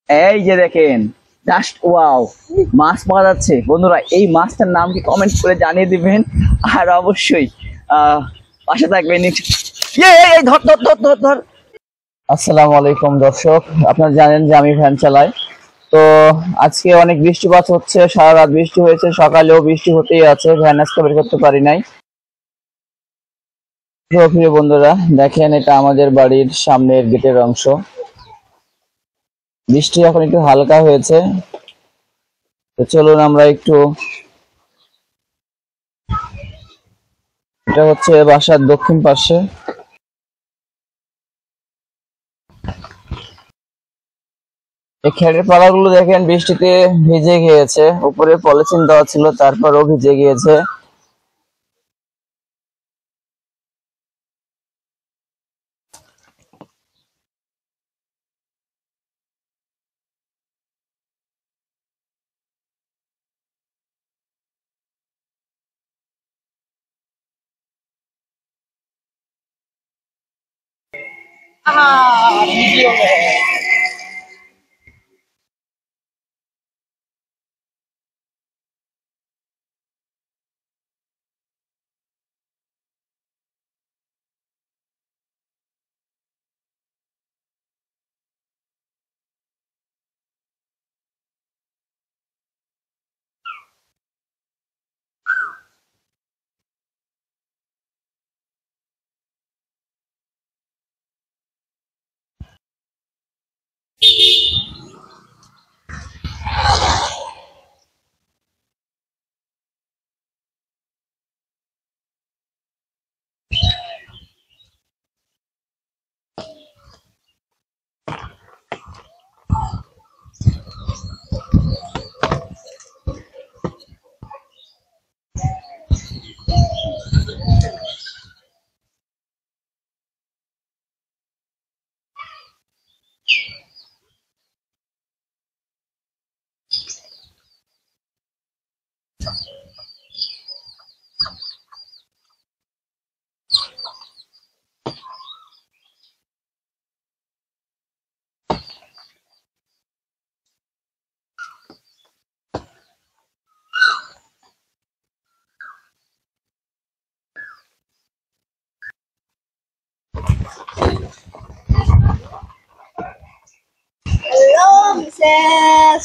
এই যে দেখেন, জাস্ট ওয়াও, মাছ পাওয়া যাচ্ছে। বন্ধুরা, এই মাছটার নাম কি কমেন্ট করে জানিয়ে দিবেন, আর অবশ্যই পাশে থাকবেন। ধর ধর ধর ধর ধর। আসসালামু আলাইকুম দর্শক, আপনারা জানেন যে আমি ভ্যান চালাই। তো আজকে অনেক বৃষ্টিপাত হচ্ছে, সারা রাত বৃষ্টি হয়েছে, সকালেও বৃষ্টি হতেই আছে, ভ্যান আজকে বের করতে পারি নাই। প্রিয় বন্ধুরা, দেখেন এটা আমাদের বাড়ির সামনের গেটের অংশ। বৃষ্টি এখন একটু হালকা হয়েছে, তো চলুন আমরা একটু, এটা হচ্ছে বাসার দক্ষিণ পাশে। এই খেরের পালাগুলো দেখেন বৃষ্টিতে ভিজে গিয়েছে, উপরে পলিথিন দেওয়া ছিল তারপরও ভিজে গিয়েছে।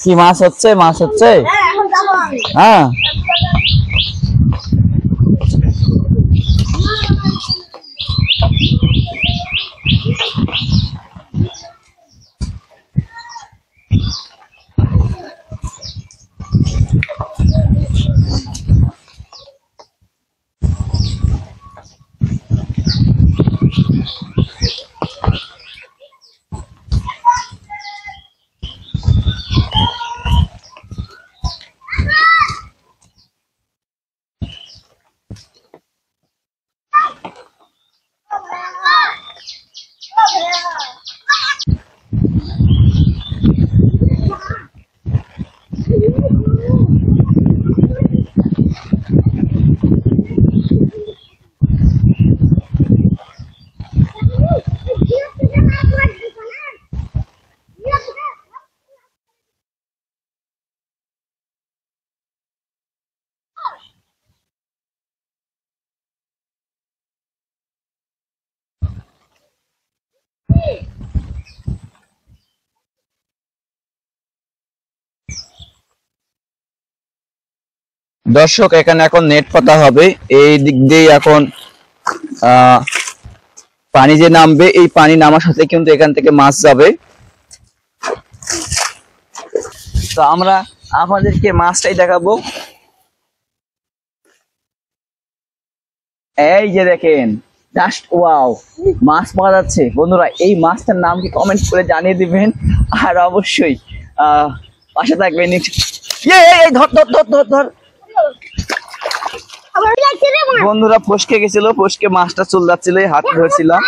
কি মাছ হচ্ছে? মাছ হচ্ছে, হ্যাঁ। দর্শক, এখানে এখন নেট পাতা হবে, এই দিক দিয়ে এখন পানি যে নামবে, এই পানি নামার সাথে কিন্তু এখান থেকে মাছ যাবে। তো আমরা আপনাদেরকে মাছটাই দেখাবো। এই যে দেখেন, জাস্ট ওয়াও, মাছ পাওয়া যাচ্ছে। বন্ধুরা, এই মাছটার নাম কি কমেন্ট করে জানিয়ে দিবেন, আর অবশ্যই পাশে থাকবেন। ধর ধর ধর ধর ধর। বন্ধুরা, ফসকে গেছিল, ফসকে মাছটা চুল যাচ্ছিল, হাত ধরছিলাম।